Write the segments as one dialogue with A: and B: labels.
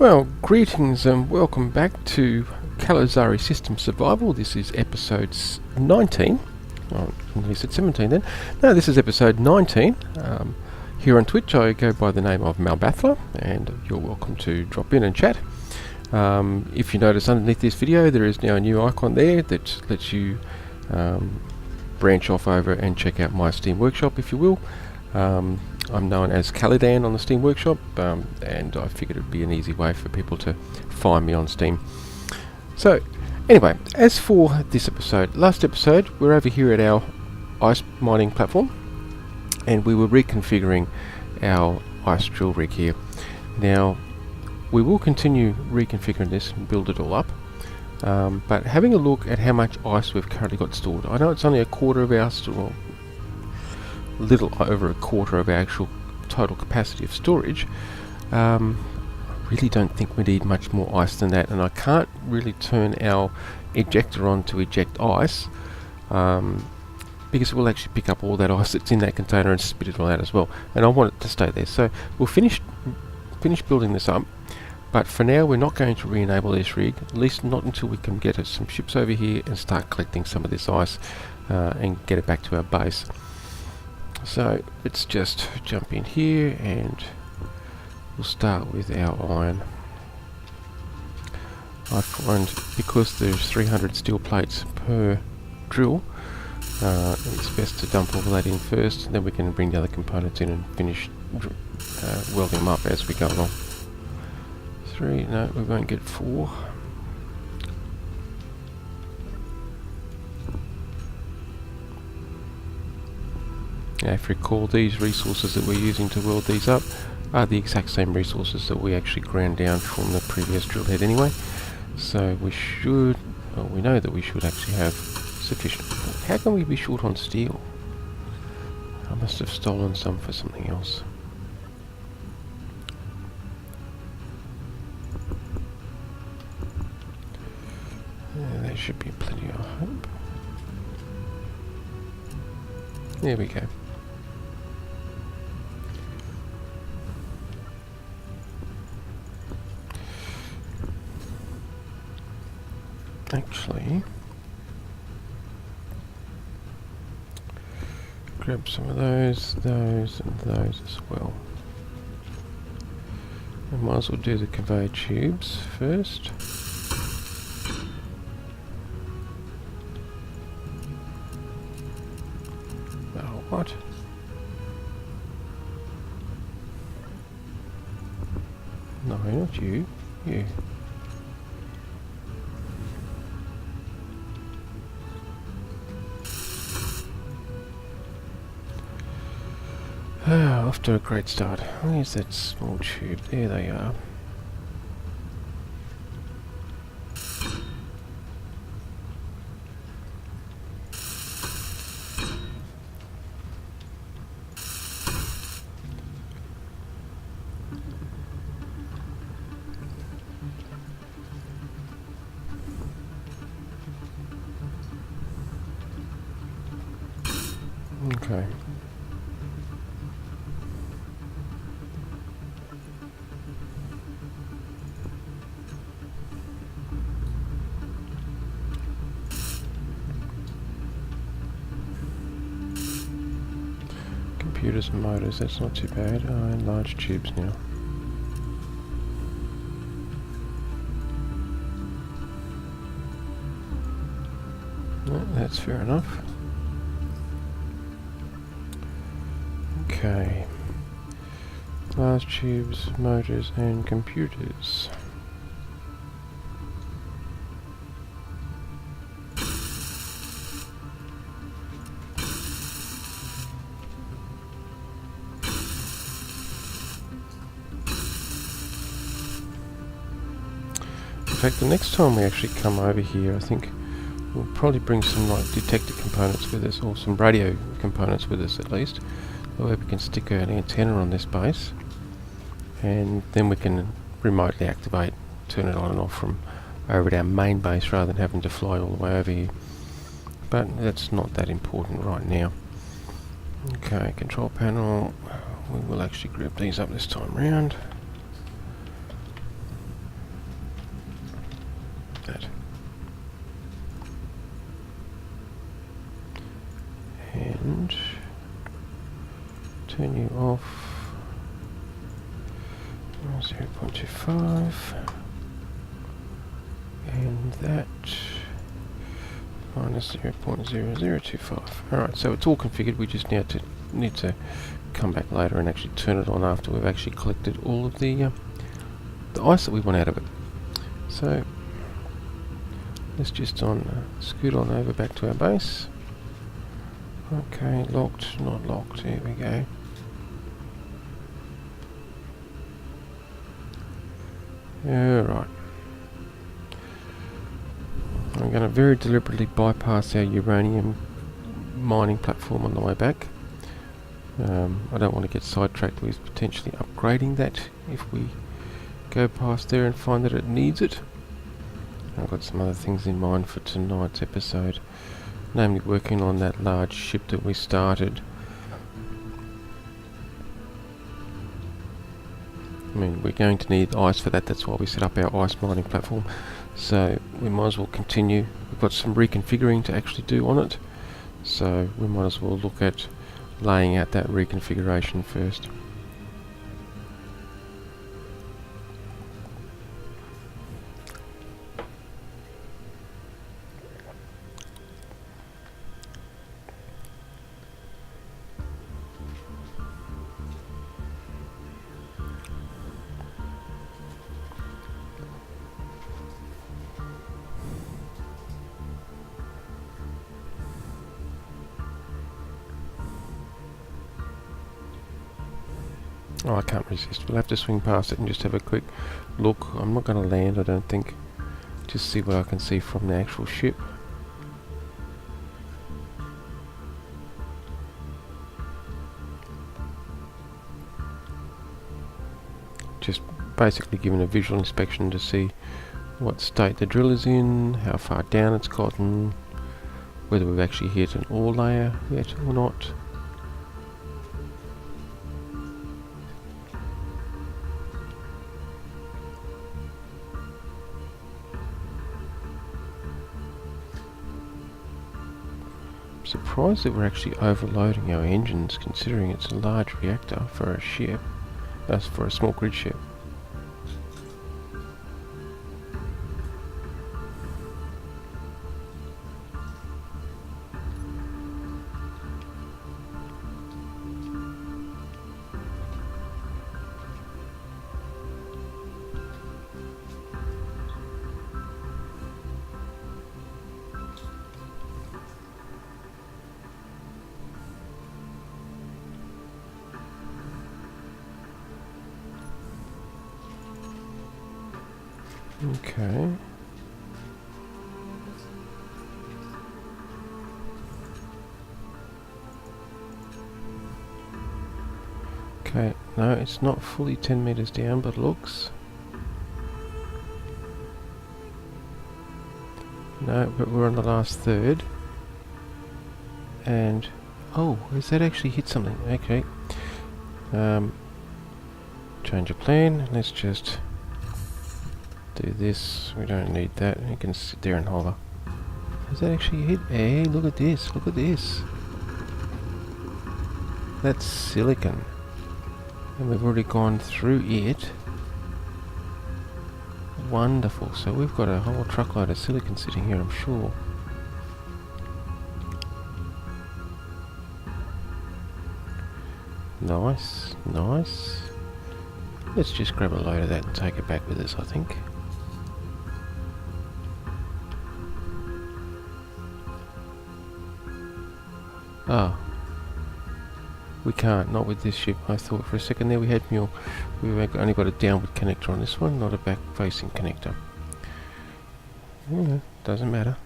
A: Well, greetings and welcome back to Calizari System Survival. This is episode 19. Oh, I nearly said 17 then. No, this is episode 19. Here on Twitch I go by the name of Malbathla, and you're welcome to drop in and chat. If you notice underneath this video there is now a new icon there that lets you branch off over and check out my Steam Workshop, if you will. I'm known as Calidan on the Steam Workshop, and I figured it would be an easy way for people to find me on Steam. So, anyway, as for this episode, last episode we're over here at our ice mining platform, and we were reconfiguring our ice drill rig here. Now, we will continue reconfiguring this and build it all up, but having a look at how much ice we've currently got stored. I know it's only a quarter of our little over a quarter of our actual total capacity of storage. I really don't think we need much more ice than that, and I can't really turn our ejector on to eject ice, because it will actually pick up all that ice that's in that container and spit it all out as well, and I want it to stay there. So we'll finish building this up, but for now we're not going to re-enable this rig, at least not until we can get some ships over here and start collecting some of this ice and get it back to our base. So let's just jump in here and we'll start with our iron. I find because there's 300 steel plates per drill, it's best to dump all that in first, and then we can bring the other components in and finish welding them up as we go along. 3, no, we won't get 4. Now, if you recall, these resources that we're using to weld these up are the exact same resources that we actually ground down from the previous drill head anyway. So we should, well, we know that we should actually have sufficient. How can we be short on steel? I must have stolen some for something else. There should be plenty, I hope. There we go. Actually, grab some of those, and those as well. I might as well do the conveyor tubes first. Oh, what? No, not you. You. Off to a great start. Where's that small tube? There they are. Okay. Computers and motors, that's not too bad. And large tubes now. No, that's fair enough. Okay. Large tubes, motors and computers. In fact, the next time we actually come over here, I think we'll probably bring some like detector components with us, or some radio components with us at least. That way we can stick an antenna on this base, and then we can remotely activate, turn it on and off from over at our main base rather than having to fly all the way over here. But that's not that important right now. Okay, control panel. We will actually grab these up this time round. and turn you off 0.25 and that minus 0.0025. Alright, so it's all configured. We just need to come back later and actually turn it on after we've actually collected all of the ice that we want out of it. So let's just scoot on over back to our base. Okay, locked, not locked. Here we go. Alright. I'm going to very deliberately bypass our uranium mining platform on the way back. I don't want to get sidetracked with potentially upgrading that if we go past there and find that it needs it. I've got some other things in mind for tonight's episode, namely working on that large ship that we started. I mean, we're going to need ice for that, that's why we set up our ice mining platform. So we might as well continue. We've got some reconfiguring to actually do on it, so we might as well look at laying out that reconfiguration first. Oh, I can't resist. We'll have to swing past it and just have a quick look. I'm not going to land, I don't think. Just see what I can see from the actual ship. Just basically giving a visual inspection to see what state the drill is in, how far down it's gotten, whether we've actually hit an ore layer yet or not. Surprised that we're actually overloading our engines, considering it's a large reactor for a ship. That's for a small grid ship. Okay. Okay, no, it's not fully 10 meters down, but looks. No, but we're on the last third. And, oh, has that actually hit something? Okay. Change of plan. Let's just do this. We don't need that. You can sit there and hover. Has that actually hit? Hey, look at this. Look at this. That's silicon. And we've already gone through it. Wonderful. So we've got a whole truckload of silicon sitting here, I'm sure. Nice, nice. Let's just grab a load of that and take it back with us, I think. Oh. We can't, not with this ship. I thought for a second there we had mule. We've only got a downward connector on this one, not a back-facing connector. Yeah, doesn't matter.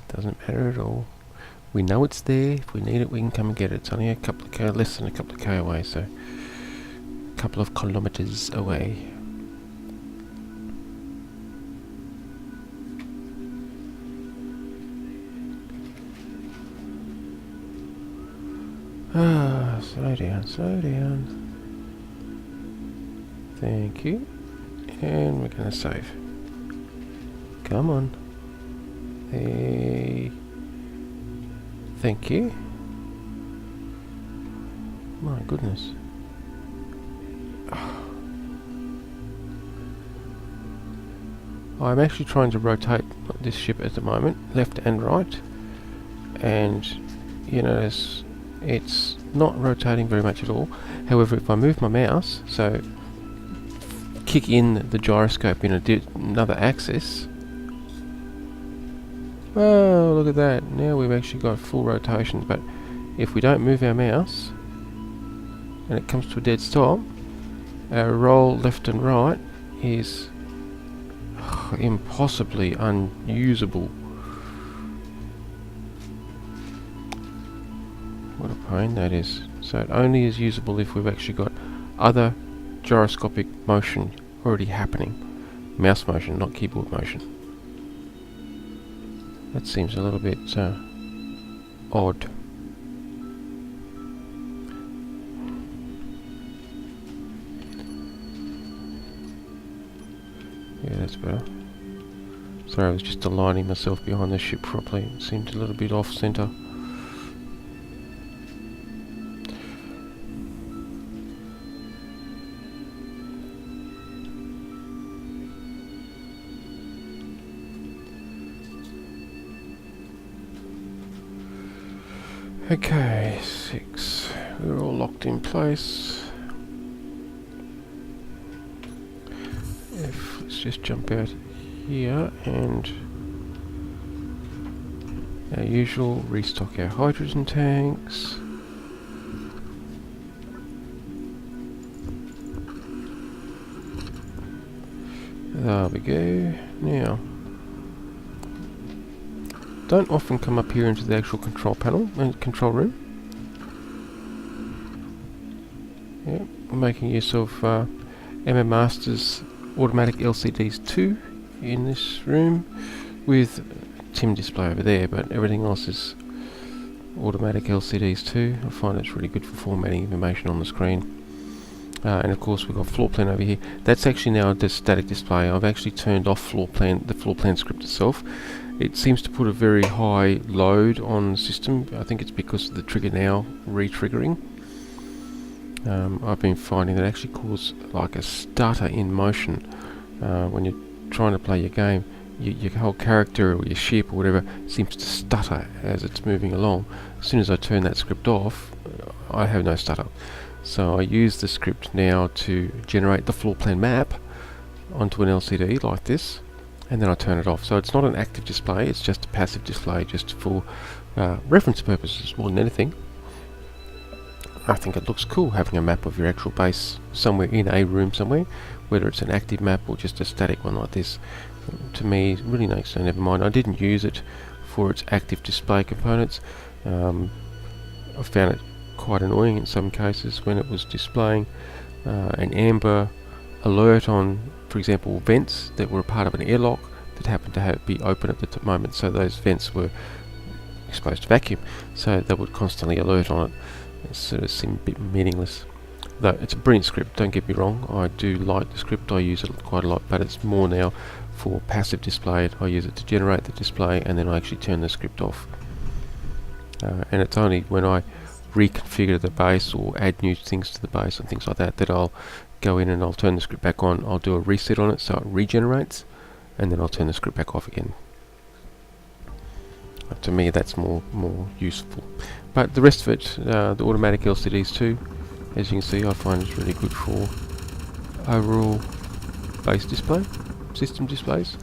A: Doesn't matter at all. We know it's there. If we need it, we can come and get it. It's only a couple of k, less than a couple of k away, so a couple of kilometers away. Ah, slow down, slow down. Thank you. And we're gonna save. Come on. Hey. Thank you. My goodness. I'm actually trying to rotate this ship at the moment, left and right, and you notice it's not rotating very much at all. However, if I move my mouse, so kick in the gyroscope in another axis, oh, look at that, now we've actually got full rotation. But if we don't move our mouse and it comes to a dead stop, our roll left and right is impossibly unusable. What a pain that is. So it only is usable if we've actually got other gyroscopic motion already happening. Mouse motion, not keyboard motion. That seems a little bit odd. Yeah, that's better. Sorry, I was just aligning myself behind the ship properly. It seemed a little bit off center. Okay, 6. We're all locked in place. Let's just jump out here and our usual, restock our hydrogen tanks. There we go. Now, don't often come up here into the actual control panel and control room. Yep, we're making use of MM Masters automatic LCDs 2 in this room with TIM display over there, but everything else is automatic LCDs 2. I find it's really good for formatting information on the screen. And of course we've got floor plan over here. That's actually now a static display. I've actually turned off the floor plan script itself. It seems to put a very high load on the system. I think it's because of the trigger now re-triggering. I've been finding that it actually causes like a stutter in motion when you're trying to play your game. Your whole character or your ship or whatever seems to stutter as it's moving along. As soon as I turn that script off, I have no stutter. So I use the script now to generate the floor plan map onto an LCD like this, and then I turn it off. So it's not an active display, it's just a passive display, just for reference purposes more than anything. I think it looks cool having a map of your actual base somewhere in a room somewhere, whether it's an active map or just a static one like this. To me, it really makes so never mind. I didn't use it for its active display components. I found it quite annoying in some cases when it was displaying an amber alert on, for example, vents that were a part of an airlock that happened to be open at the moment, so those vents were exposed to vacuum, so they would constantly alert on it. It sort of seemed a bit meaningless. Though it's a brilliant script, don't get me wrong, I do like the script, I use it quite a lot, but it's more now for passive display. I use it to generate the display and then I actually turn the script off. And it's only when I reconfigure the base or add new things to the base and things like that that I'll go in and I'll turn the script back on. I'll do a reset on it so it regenerates, and then I'll turn the script back off again. To me that's more useful. But the rest of it, the automatic LCDs too, as you can see, I find it's really good for overall base display, system displays.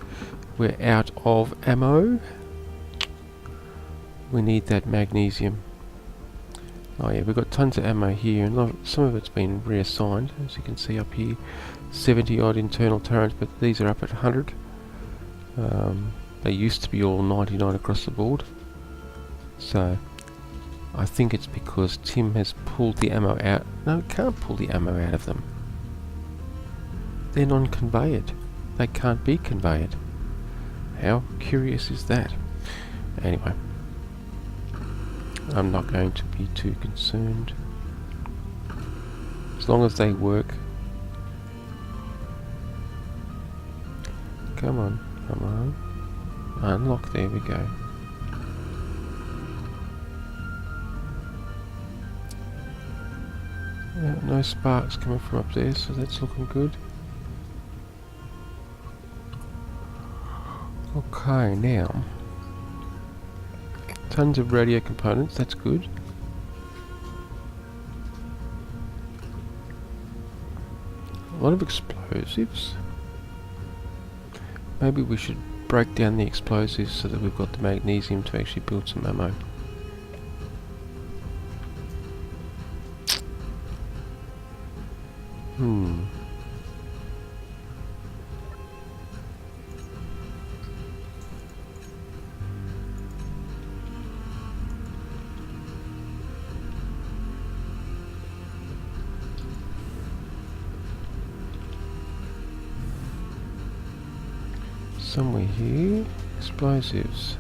A: We're out of ammo. We need that magnesium. Oh yeah, we've got tons of ammo here, and some of it's been reassigned, as you can see up here. 70 odd internal turrets, but these are up at 100. They used to be all 99 across the board. So I think it's because Tim has pulled the ammo out. No, it can't pull the ammo out of them. They're non-conveyed. They can't be conveyed. How curious is that? Anyway, I'm not going to be too concerned. As long as they work. Come on, come on. Unlock, there we go. No sparks coming from up there, so that's looking good. Okay, now tons of radio components, that's good. A lot of explosives. Maybe we should break down the explosives so that we've got the magnesium to actually build some ammo. Somewhere here, explosives.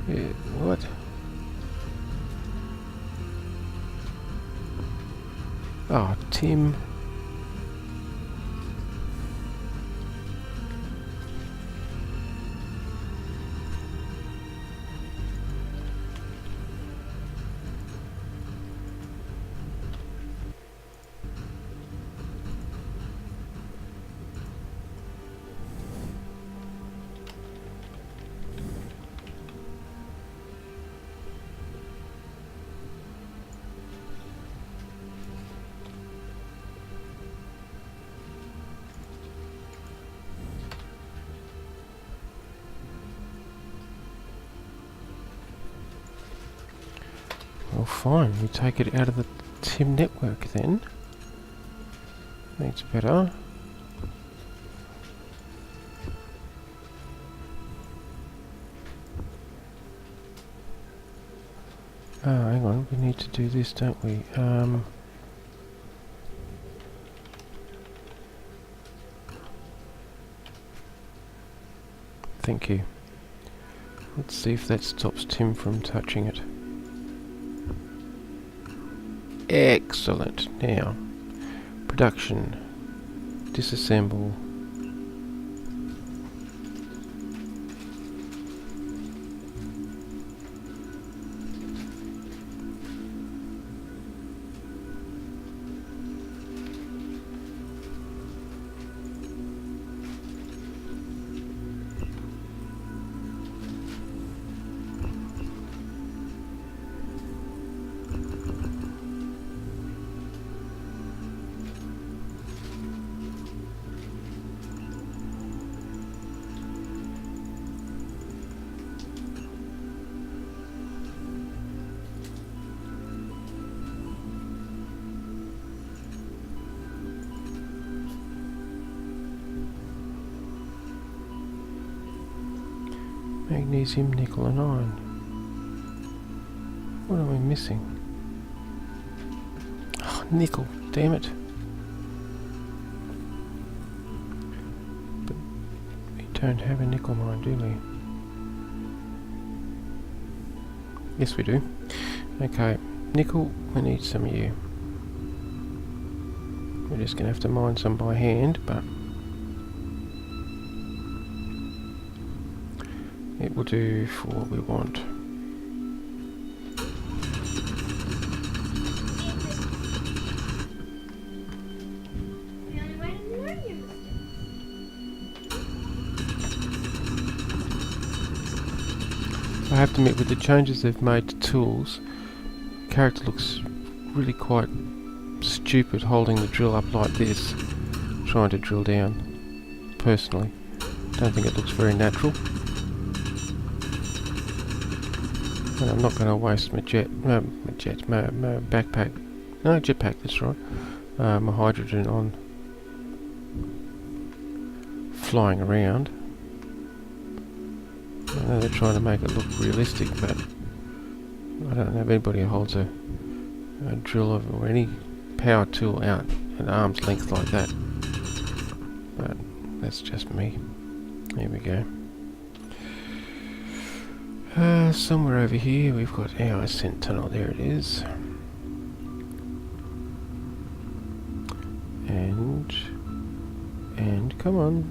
A: Yeah, what? Oh, Tim. Well, fine, we take it out of the Tim network then. That's better. Oh, hang on, we need to do this, don't we? Thank you. Let's see if that stops Tim from touching it. Excellent. Now, production. Disassemble. Magnesium, nickel and iron. What are we missing? Oh, nickel, damn it. But we don't have a nickel mine, do we? Yes, we do. Okay, nickel, we need some of you. We're just going to have to mine some by hand, but it will do for what we want. I have to admit, with the changes they've made to tools, the character looks really quite stupid holding the drill up like this, trying to drill down. Personally, don't think it looks very natural. And I'm not going to waste my backpack, no, jetpack, that's right, my hydrogen on flying around. I know they're trying to make it look realistic, but I don't know if anybody holds a drill or any power tool out at arm's length like that. But that's just me. Here we go. Somewhere over here we've got our ascent tunnel. There it is. And come on.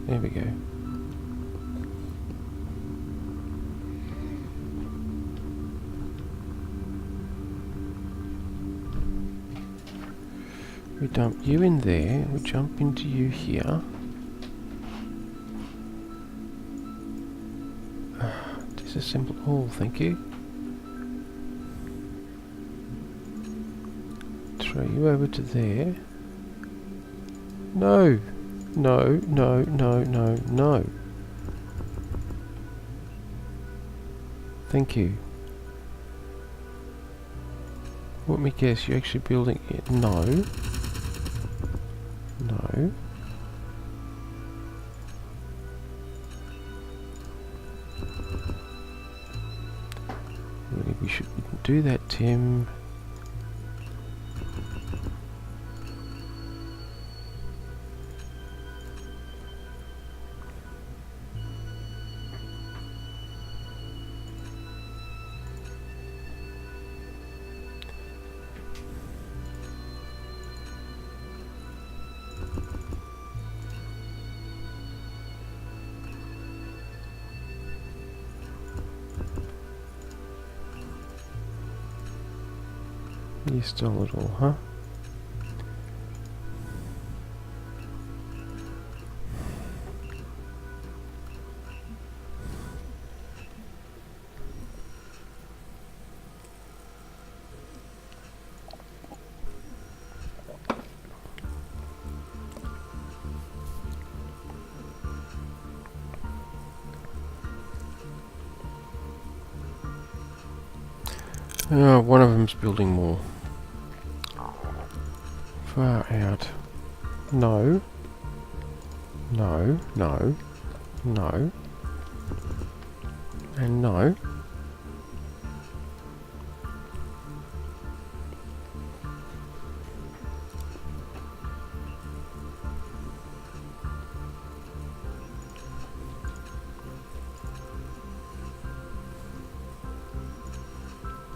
A: There we go. We dump you in there, we jump into you here. Disassemble all, thank you. Throw you over to there. No! No, no, no, no, no. Thank you. Let me guess, you're actually building it? No. No. Really, we shouldn't do that, Tim. You stole it all, huh? Oh, one of them's building more. Far out. No. No, no, no. And no.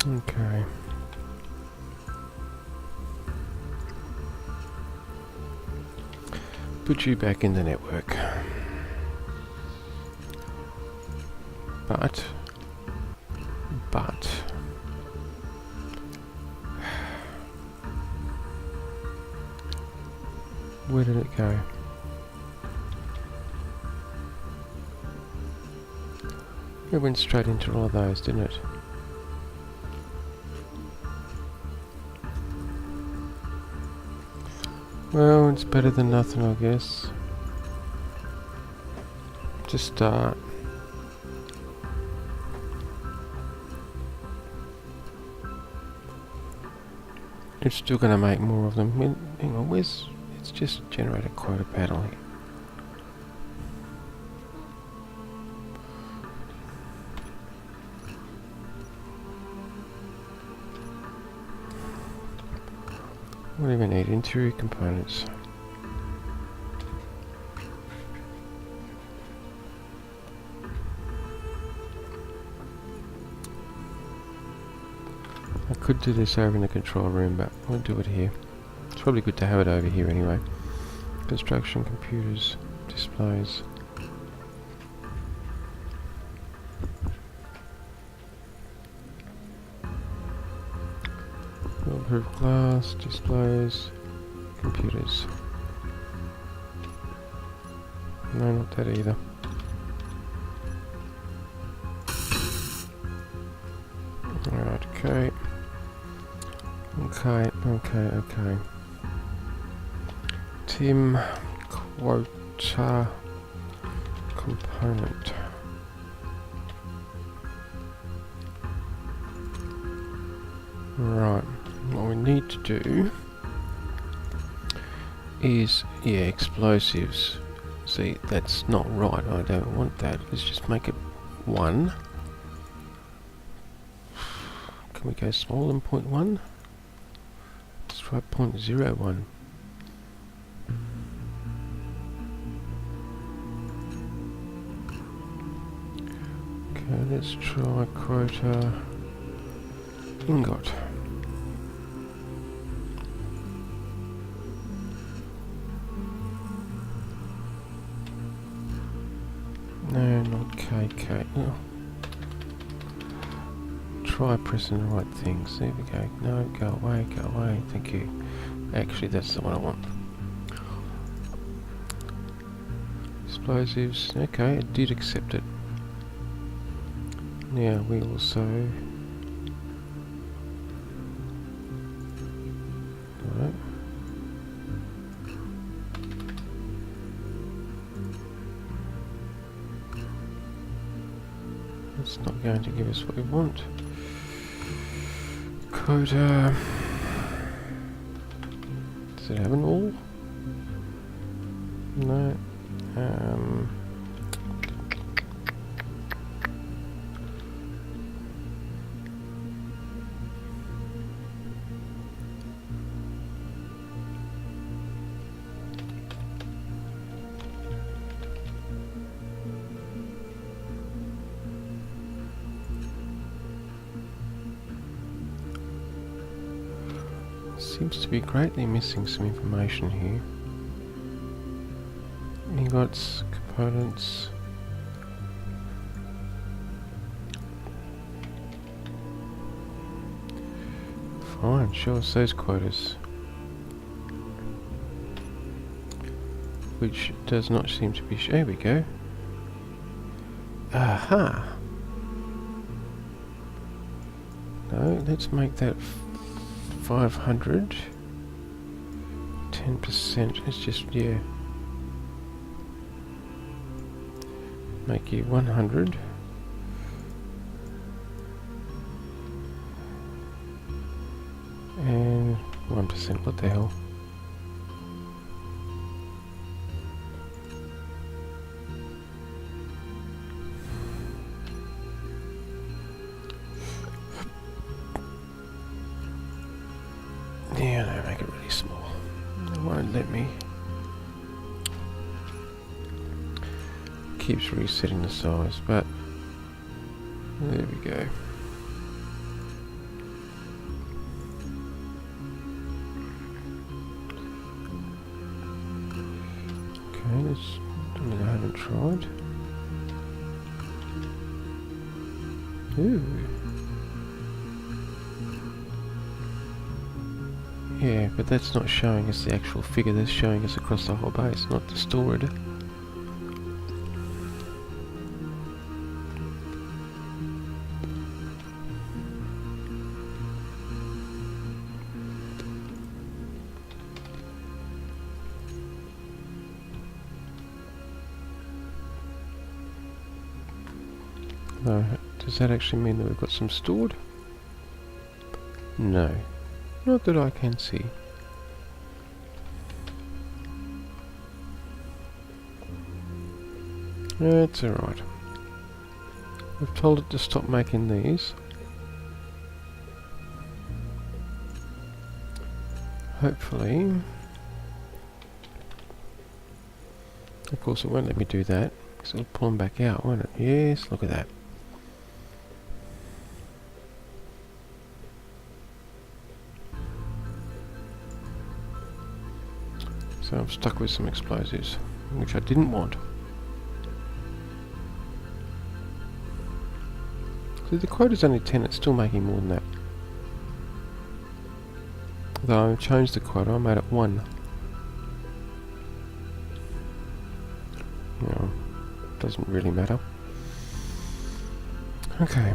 A: Okay. Put you back in the network. But where did it go? It went straight into all of those, didn't it? Well, it's better than nothing, I guess. To start. It's still going to make more of them. Hang on, where's... It's just generate a quota panel here. What do we need? Interior components. I could do this over in the control room, but I'll do it here. It's probably good to have it over here anyway. Construction, computers, displays. Waterproof glass, displays, computers. No, not that either. Alright, okay. Okay. Tim, quota, component. Right, what we need to do is, yeah, explosives. See, that's not right, I don't want that. Let's just make it 1. Can we go smaller than 0.1? Let's try 0.01. Okay, let's try quota ingot. No, not KK. Oh. Try pressing the right things. There we go. No, go away, thank you. Actually, that's the one I want. Explosives. Okay, it did accept it. Now we also... Alright. It's not going to give us what we want. Quota... Does it have an all? No. Seems to be greatly missing some information here. Ingots, components. Fine, show us those quotas. Which does not seem to be... There we go. Aha! No, let's make that 500. 10%. It's just, yeah. Make it 100. And 1%. What the hell? Yeah, no, make it really small. It won't let me. Keeps resetting the size, but there we go. Okay, that's something I haven't tried. Ooh. Yeah, but that's not showing us the actual figure, that's showing us across the whole base, not the stored. No, does that actually mean that we've got some stored? No, not that I can see. That's alright. We've told it to stop making these. Hopefully. Of course it won't let me do that, because it'll pull them back out, won't it? Yes, look at that. So I'm stuck with some explosives, which I didn't want. So the quota's only 10, it's still making more than that. Though I changed the quota, I made it 1. You know, doesn't really matter. Okay.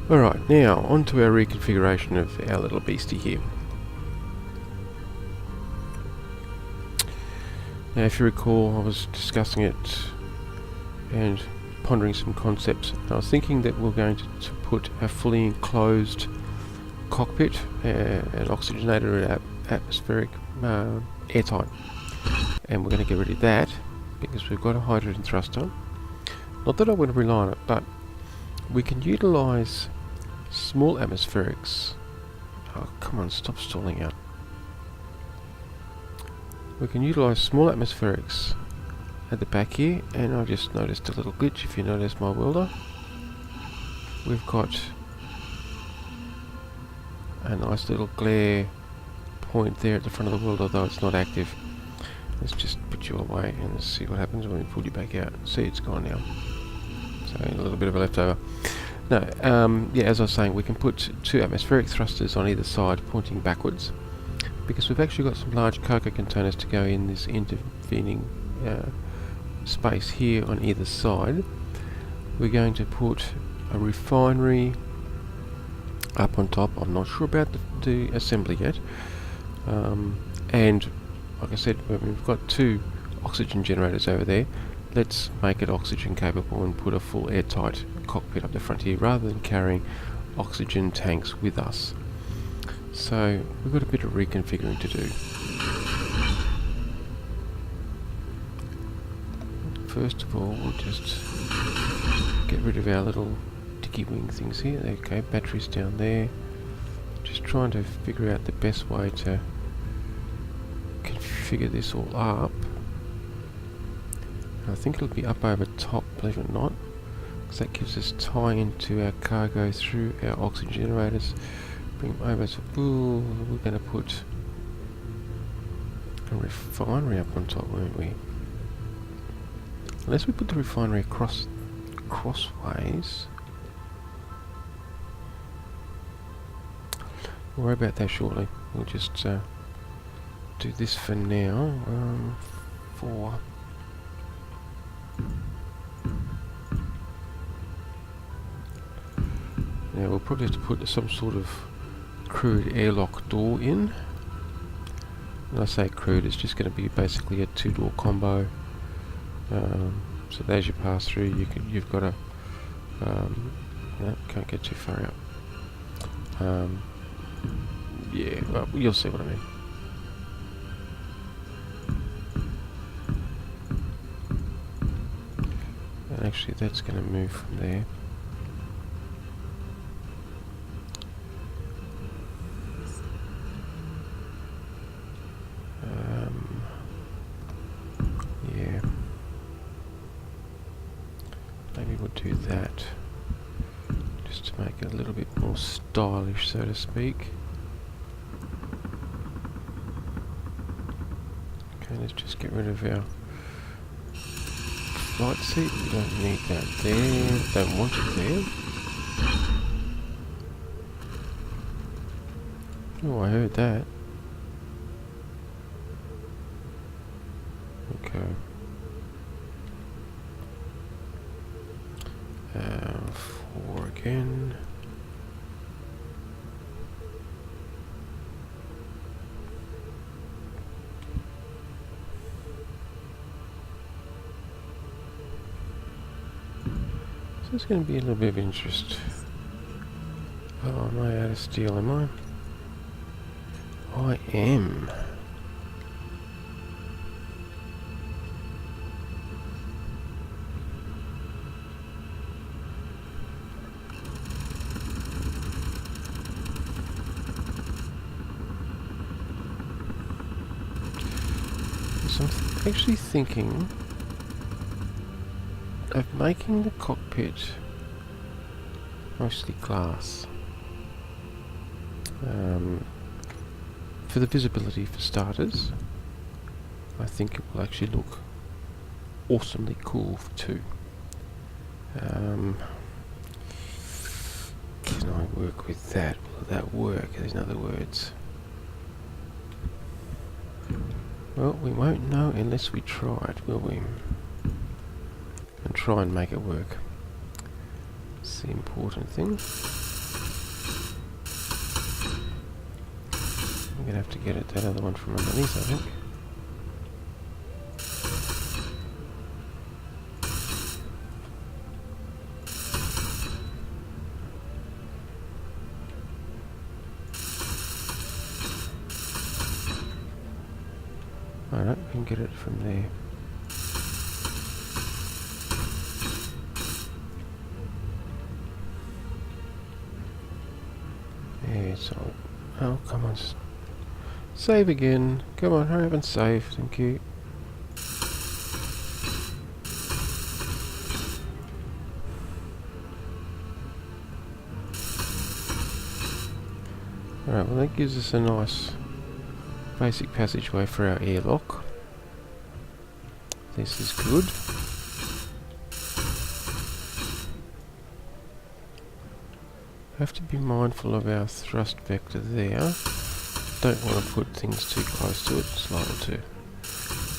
A: Alright, now on to our reconfiguration of our little beastie here. Now if you recall, I was discussing it and pondering some concepts. I was thinking that we're going to put a fully enclosed cockpit, an oxygenator, atmospheric, airtight. And we're going to get rid of that because we've got a hydrogen thruster. Not that I would rely on it, but we can utilise small atmospherics. Oh, come on, stop stalling out. We can utilise small atmospherics at the back here, and I've just noticed a little glitch. If you notice my welder, we've got a nice little glare point there at the front of the world, although it's not active. Let's just put you away and let's see what happens when we pull you back out. See, it's gone now. So a little bit of a leftover. No, yeah, as I was saying, we can put 2 atmospheric thrusters on either side pointing backwards, because we've actually got some large cocoa containers to go in this intervening space here on either side. We're going to put a refinery up on top. I'm not sure about the assembly yet. And like I said, we've got 2 oxygen generators over there. Let's make it oxygen capable and put a full airtight cockpit up the front here rather than carrying oxygen tanks with us. So we've got a bit of reconfiguring to do. First of all, we'll just get rid of our little dicky wing things here. Okay, batteries down there. Just trying to figure out the best way to configure this all up. I think it'll be up over top, believe it or not, because that gives us tie into our cargo through our oxygen generators. Bring them over to, we're going to put a refinery up on top, won't we? Unless we put the refinery crossways. We'll worry about that shortly. We'll just do this for now. Now we'll probably have to put some sort of crude airlock door in. When I say crude, it's just going to be basically a 2-door combo. So as you pass through, you've got a no, can't get too far out. Yeah, well, you'll see what I mean. And actually, that's going to move from there. Yeah. Maybe we'll do that. Just to make it a little bit more stylish, so to speak. Okay, let's just get rid of our flight seat. We don't need that there. Don't want it there. Oh, I heard that. Okay. 4 again. So it's going to be a little bit of interest. Oh, am I out of steel, am I? I am. So I'm actually thinking of making the cockpit mostly glass. For the visibility for starters, I think it will actually look awesomely cool too. Can I work with that? Will that work? In other words, well, we won't know unless we try it, will we? And try and make it work. It's the important thing. I'm gonna have to get at that other one from underneath, I think. Alright, we can get it from there. Yeah, it's all... Oh, come on. Save again. Come on, hurry up and save. Thank you. Alright, well that gives us a nice basic passageway for our airlock. This is good. Have to be mindful of our thrust vector there. Don't want to put things too close to it, it's liable to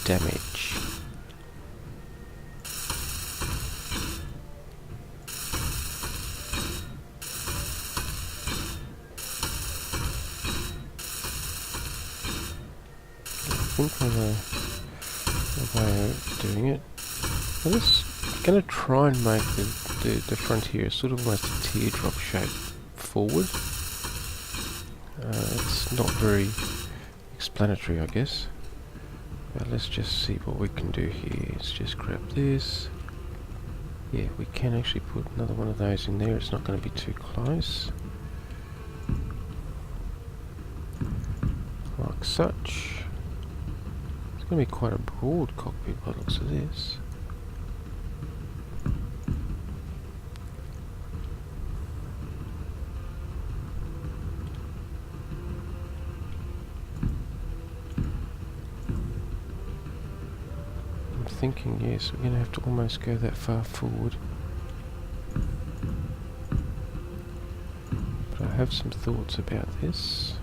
A: damage. I think I know the way of doing it. I'm just going to try and make the front here sort of almost a teardrop shape forward. It's not very explanatory, I guess. But let's just see what we can do here. Let's just grab this. Yeah, we can actually put another one of those in there. It's not going to be too close. Like such. It's going to be quite a broad cockpit by the looks of this. I'm thinking, yes, we're going to have to almost go that far forward. But I have some thoughts about this.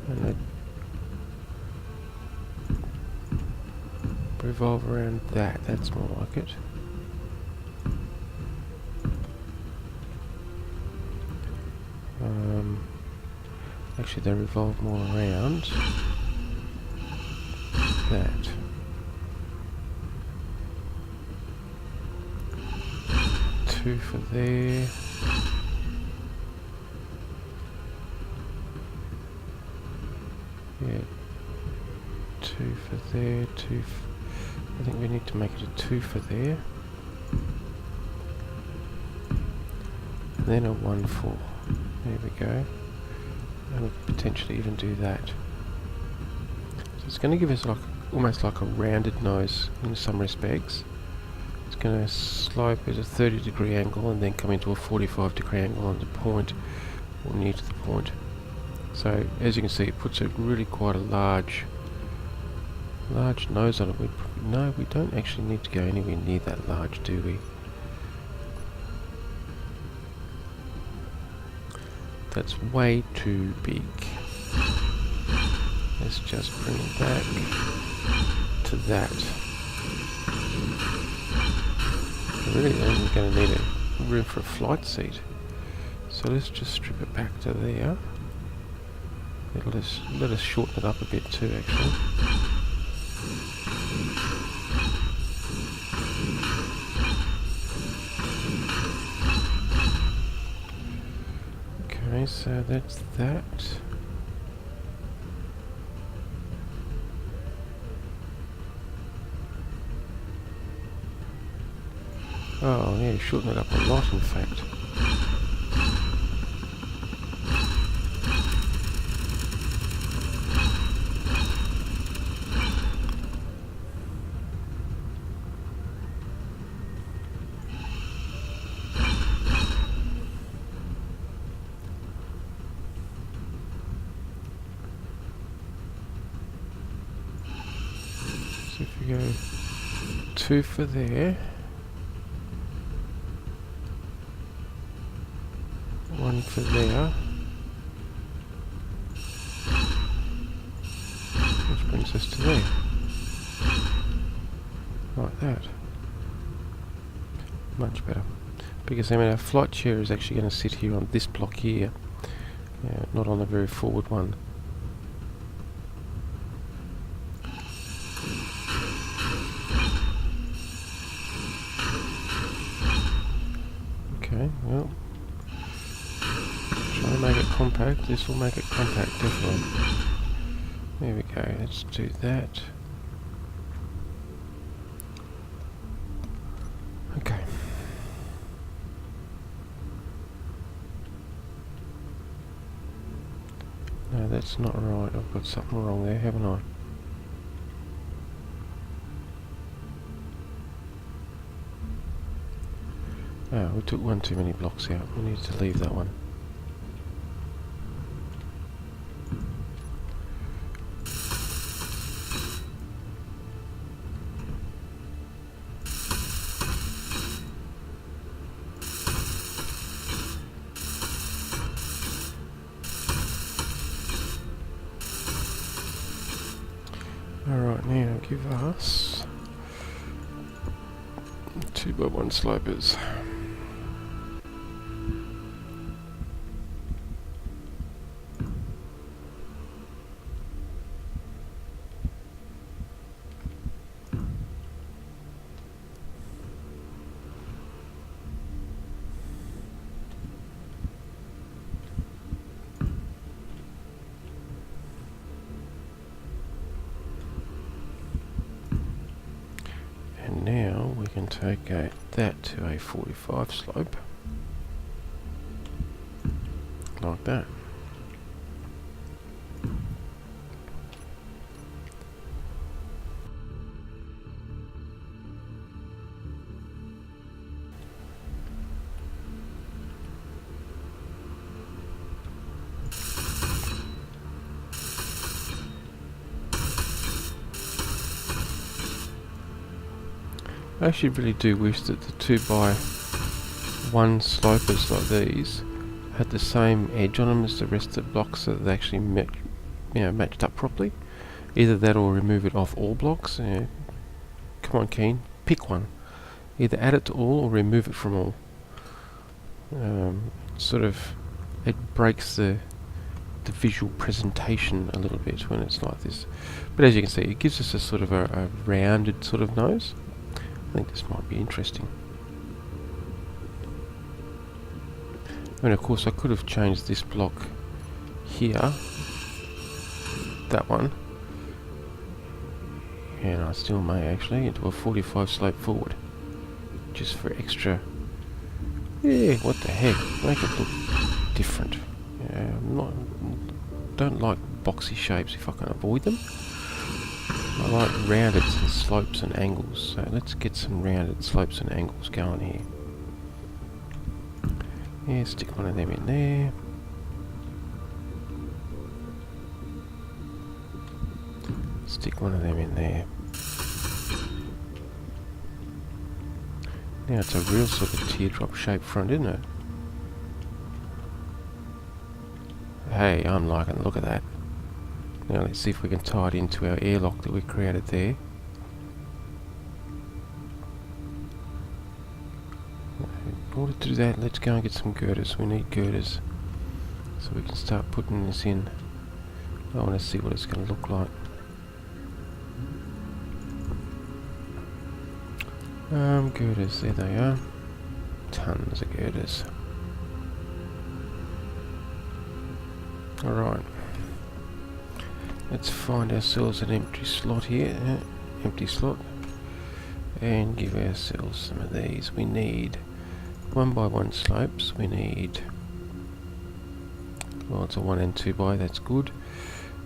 A: And they revolve around that, that's more like it. Actually they revolve more around that. Two for there. Yeah. Two for there, two for... I think we need to make it a 2 for there. And then a 1 for. There we go. And we could potentially even do that. So it's going to give us like almost like a rounded nose in some respects. It's going to slope at a 30-degree angle and then come into a 45-degree angle on the point, or near to the point. So as you can see, it puts a really quite a large nose on it. No, we don't actually need to go anywhere near that large, do we? That's way too big. Let's just bring it back to that. We're really only going to need a room for a flight seat. So let's just strip it back to there. It'll just let us shorten it up a bit too, actually. Okay, so that's that. Oh yeah, shorten it up a lot in fact. So if we go 2 for there, 1 for there, which brings us to there, like that. Much better, because I mean our flight chair is actually going to sit here on this block here, not on the very forward one. Okay, well, try to make it compact. This will make it compact, definitely. There we go, let's do that. Okay. No, that's not right. I've got something wrong there, haven't I? Oh, we took one too many blocks out. We need to leave that one. give us 2x1 slopers. Now we can take that to a 45 slope, like that. I actually really do wish that the 2x1 slopers like these had the same edge on them as the rest of the blocks, so that they actually matched up properly. Either that or remove it off all blocks. Come on, Keen, pick one. Either add it to all or remove it from all. It breaks the visual presentation a little bit when it's like this. But as you can see, it gives us a sort of a rounded sort of nose. I think this might be interesting. And of course I could have changed this block here, that one, and I still may actually, into a 45 slope forward, just for extra, what the heck, make it look different. Don't like boxy shapes if I can avoid them. I like rounded slopes and angles, so let's get some rounded slopes and angles going here. Yeah, stick one of them in there. Stick one of them in there. Now it's a real sort of teardrop shaped front, isn't it? Hey, I'm liking the look of that. Now let's see if we can tie it into our airlock that we created there. In order to do that, let's go and get some girders. We need girders so we can start putting this in. I want to see what it's going to look like. Girders, there they are. Tons of girders. Alright. Let's find ourselves an empty slot here. Empty slot. And give ourselves some of these. We need 1x1 slopes. We need... well, it's a 1 and 2x, that's good.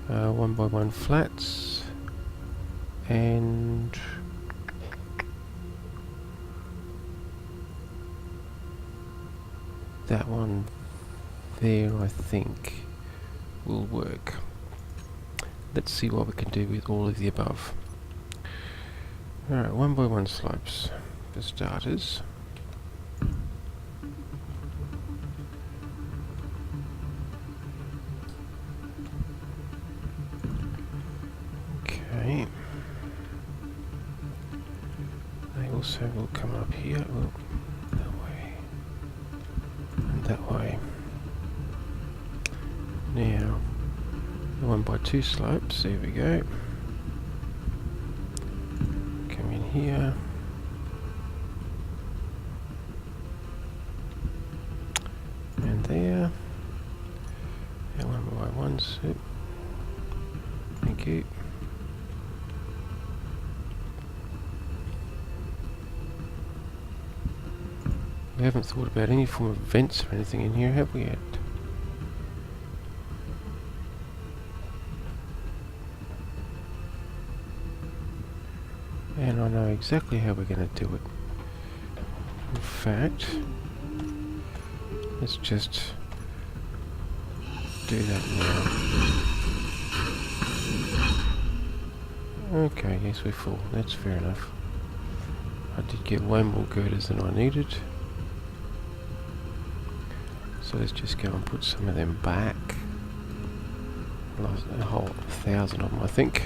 A: 1x1 flats. And... that one there, I think, will work. Let's see what we can do with all of the above. Alright, 1x1 slopes for starters. Okay. They also will come up here. Well, that way. And that way. Now, 1x2 slopes, there we go. Come in here. And there. And 1x1 slope. Thank you. We haven't thought about any form of vents or anything in here, have we yet? And I know exactly how we're going to do it. In fact, let's just do that now. Okay, yes, we're full. That's fair enough. I did get way more girders than I needed. So let's just go and put some of them back. Lost a whole 1,000 of them, I think.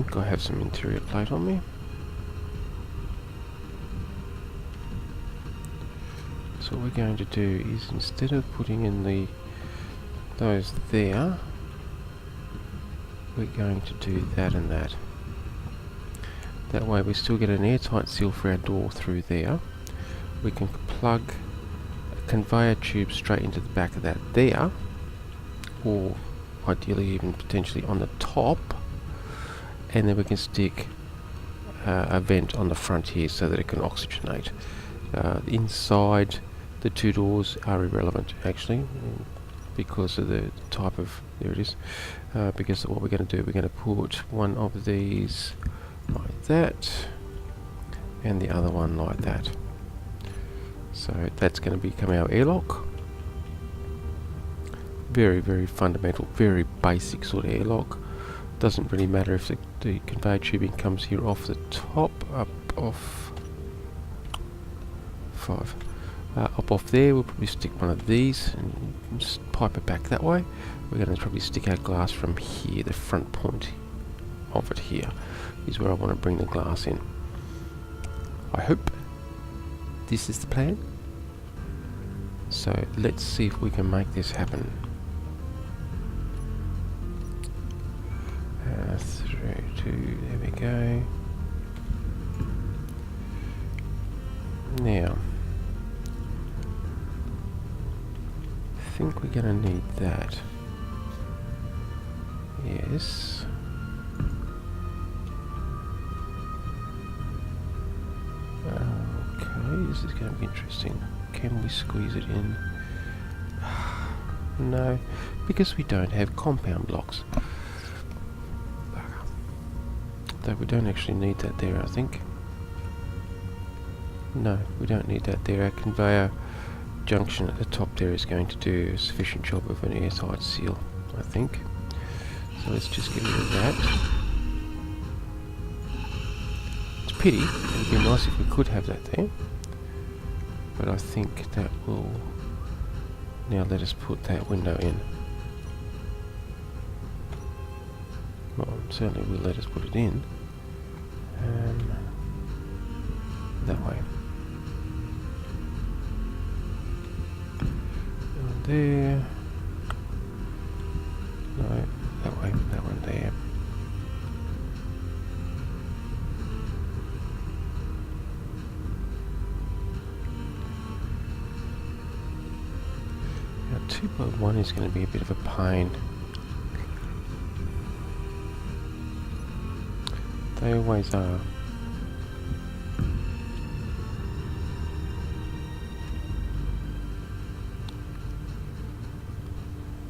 A: think I have some interior plate on me. So what we're going to do is, instead of putting in those there, we're going to do that and that. That way we still get an airtight seal for our door through there. We can plug a conveyor tube straight into the back of that there, or ideally even potentially on the top, and then we can stick a vent on the front here so that it can oxygenate. Inside, the two doors are irrelevant actually, because of the type of, there it is, because what we're going to do, we're going to put one of these like that and the other one like that. So that's going to become our airlock. Very, very fundamental, very basic sort of airlock. Doesn't really matter if the conveyor tubing comes here off the top, up off 5. Up off there, we'll probably stick one of these and just pipe it back that way. We're going to probably stick our glass from here, the front point of it here is where I want to bring the glass in. I hope this is the plan. So let's see if we can make this happen. 3, 2, there we go. Now, I think we're going to need that. Yes. Okay, this is going to be interesting. Can we squeeze it in? No, because we don't have compound blocks. Though we don't actually need that there, I think. No, we don't need that there. Our conveyor junction at the top there is going to do a sufficient job of an airtight seal, I think. So let's just get rid of that. It's a pity. It would be nice if we could have that there. But I think that will now let us put that window in. Well, certainly will let us put it in. That way. And there. No, that way, that one there. Now 2x1 is going to be a bit of a pain. They always are.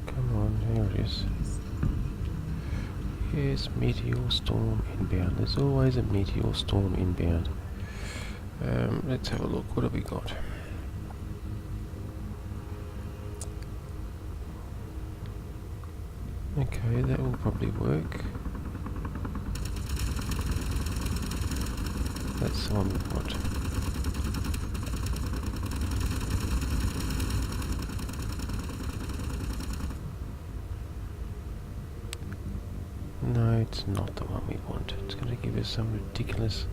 A: Come on, here it is. Yes, meteor storm inbound. There's always a meteor storm inbound. Let's have a look. What have we got? Okay, that will probably work. That's the one we've got. No, it's not the one we want. It's going to give us some ridiculous...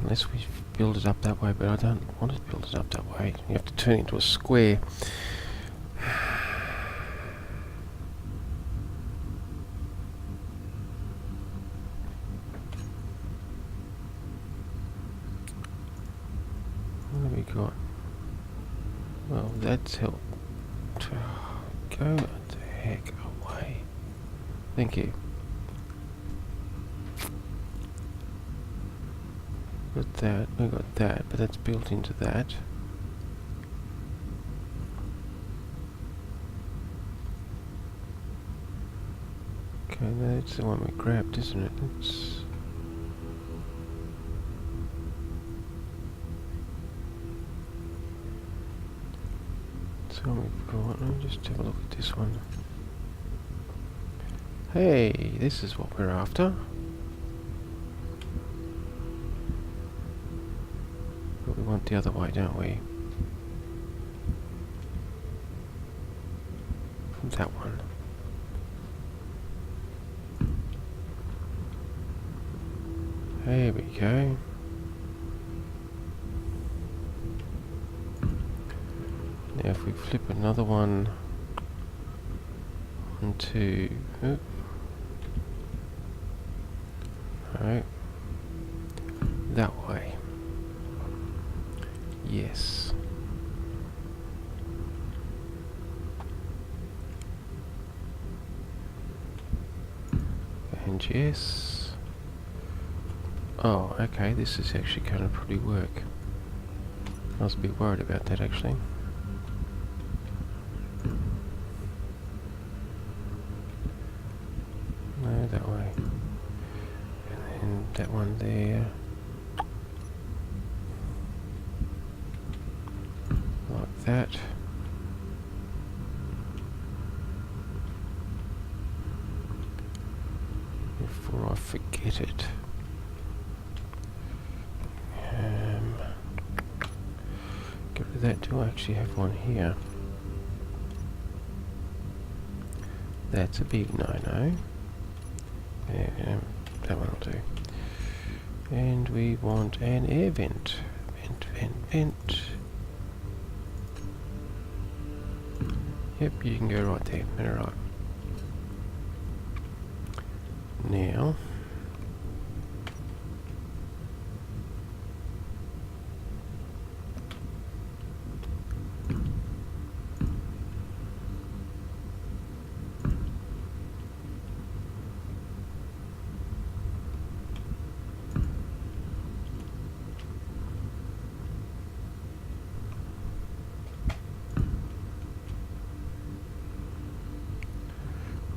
A: Unless we build it up that way, but I don't want to build it up that way. You have to turn it into a square. What have we got? Well, that's helped. Go the heck away. Thank you. Got that, we got that, but that's built into that. Okay, that's the one we grabbed, isn't it? It's the one we've got. Let me just have a look at this one. Hey, this is what we're after. But we want the other way, don't we? That one. There we go. Now if we flip another one onto... Oh. No. That way. Yes. And yes. Oh, okay, this is actually going to probably work. I was a bit worried about that actually. No, that way. And then that one there. Like that. Before I forget it. Get rid of that. Do I actually have one here? That's a big no-no. Yeah, that one will do. And we want an air vent. Vent. Yep, you can go right there. Alright. Now,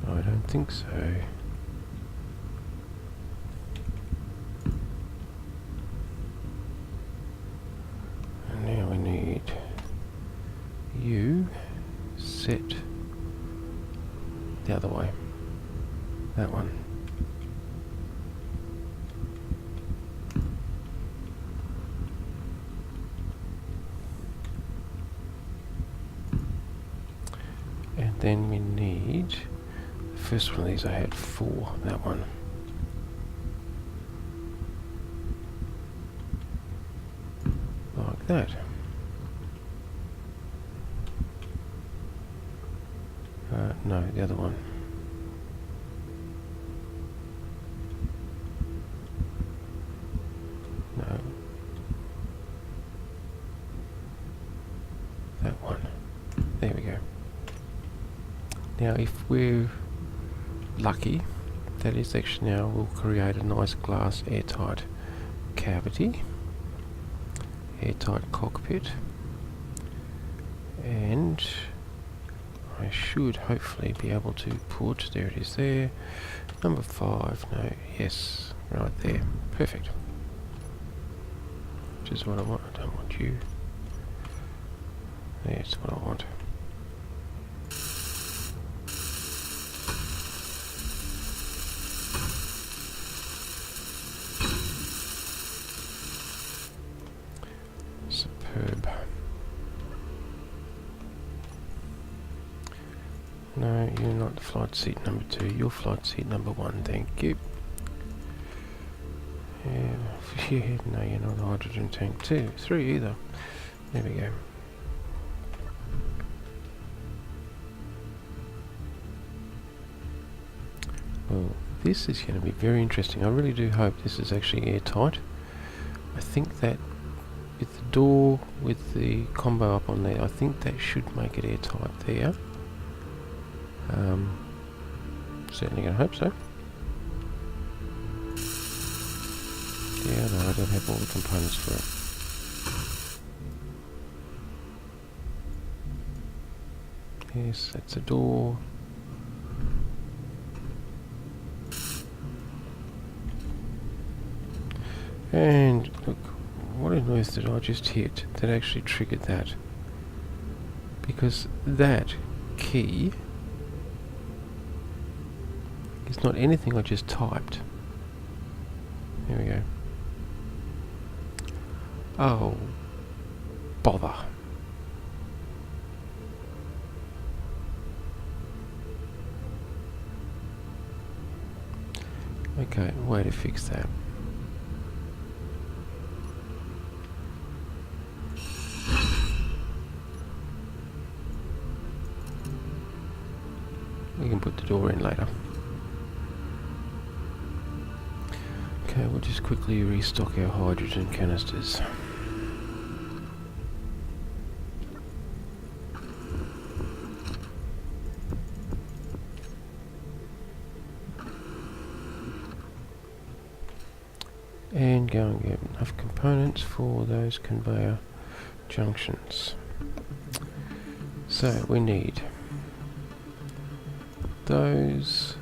A: I don't think so. And now we need you set the other way. That one. And then we need the first one of these I had 4, that one. Like that. No, the other one. No. That one. There we go. Now if we're lucky, that is actually now will create a nice glass airtight cavity, airtight cockpit, and I should hopefully be able to put, there it is there, number 5, no, yes, right there, perfect. Which is what I want. I don't want you. That's what I want. Superb. No, you're not flight seat number 2. You're flight seat number 1. Thank you. Yeah, no, you're not hydrogen tank 2, 3 either. There we go. Well, this is going to be very interesting. I really do hope this is actually airtight. I think that with the door, with the combo up on there, I think that should make it airtight there. Certainly going to hope so. Yeah, no, I don't have all the components for it. Yes, that's a door. And look, what on earth did I just hit that actually triggered that? Because that key is not anything I just typed. Here we go. Oh, bother. Okay, way to fix that. We can put the door in later. Okay, we'll just quickly restock our hydrogen canisters. And go and get enough components for those conveyor junctions. So we need those,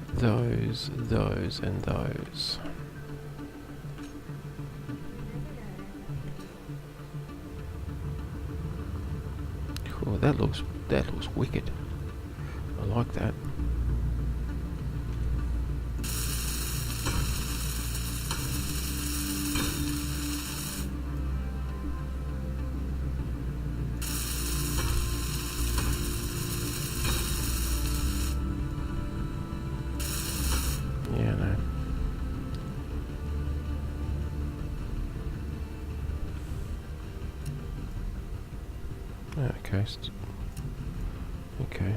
A: and those. Cool, that looks wicked. I like that. Yeah, no. Okay. Okay.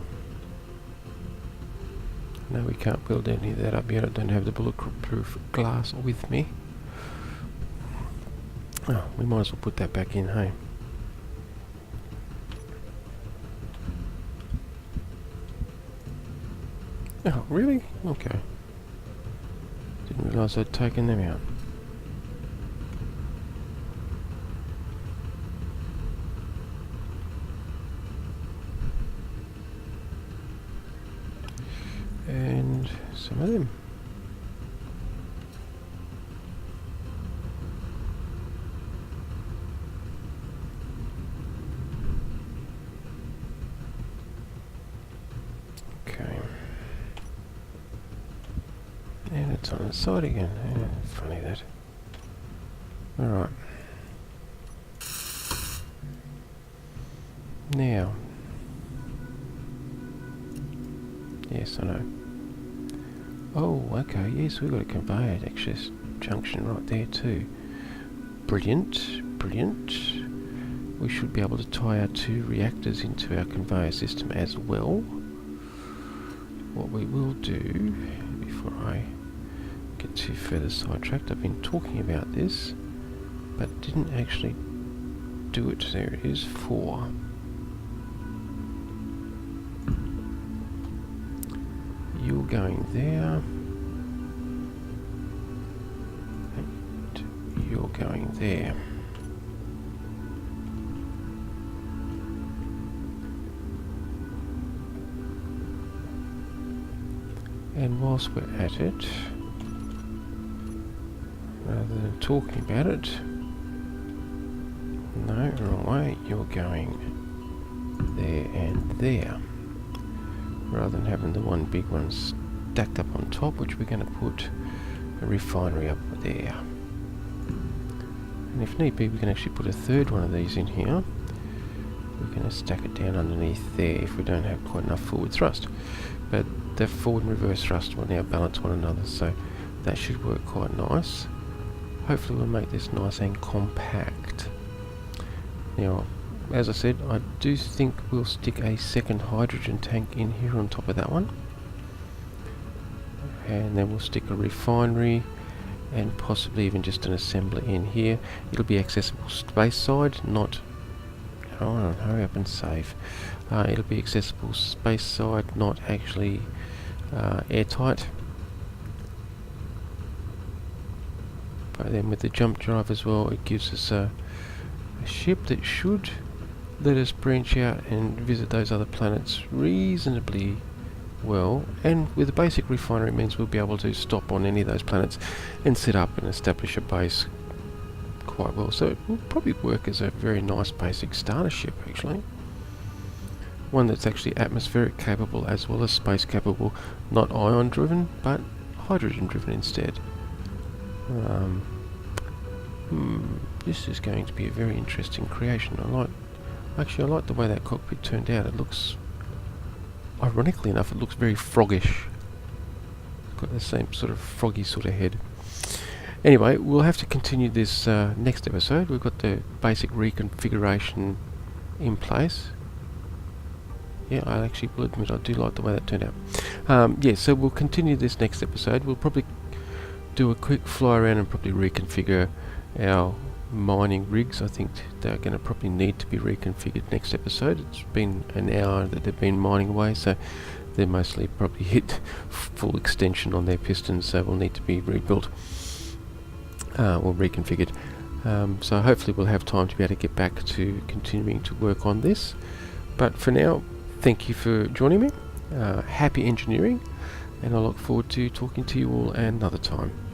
A: No, we can't build any of that up yet. I don't have the bulletproof glass with me. Oh, we might as well put that back in, hey? Oh, really? Okay. Didn't realise I'd taken them out. And some of them. Okay. And it's on the side again. Funny that. Alright. Now. Yes, I know. Oh, okay, yes, we've got a conveyor access junction right there too. Brilliant, brilliant. We should be able to tie our 2 reactors into our conveyor system as well. What we will do, before I get too further sidetracked, I've been talking about this, but didn't actually do it. There it is, 4. You're going there, and you're going there. And whilst we're at it, rather than talking about it, no, wrong way, you're going there and there. Rather than having the one big one stacked up on top, which we're going to put a refinery up there. And if need be, we can actually put a 3rd one of these in here. We're going to stack it down underneath there if we don't have quite enough forward thrust. But the forward and reverse thrust will now balance one another, so that should work quite nice. Hopefully we'll make this nice and compact. Now, as I said, I do think we'll stick a 2nd hydrogen tank in here on top of that one. And then we'll stick a refinery and possibly even just an assembly in here. It'll be accessible space side, not... Oh, hurry up and save. It'll be accessible space side, not actually airtight. But then with the jump drive as well, it gives us a ship that should let us branch out and visit those other planets reasonably well, and with a basic refinery means we'll be able to stop on any of those planets and set up and establish a base quite well. So it will probably work as a very nice basic starter ship, actually. One that's actually atmospheric capable as well as space capable, not ion driven, but hydrogen driven instead. This is going to be a very interesting creation. I like the way that cockpit turned out. It looks, ironically enough, it looks very froggish. Got the same sort of froggy sort of head. Anyway, we'll have to continue this next episode. We've got the basic reconfiguration in place. Yeah, I actually will admit I do like the way that turned out. Yeah, so we'll continue this next episode. We'll probably do a quick fly around and probably reconfigure our mining rigs. I think they're going to probably need to be reconfigured next episode. It's been an hour that they've been mining away, so they're mostly probably hit full extension on their pistons, so will need to be rebuilt or reconfigured. So hopefully we'll have time to be able to get back to continuing to work on this. But for now, thank you for joining me. Happy engineering, and I look forward to talking to you all another time.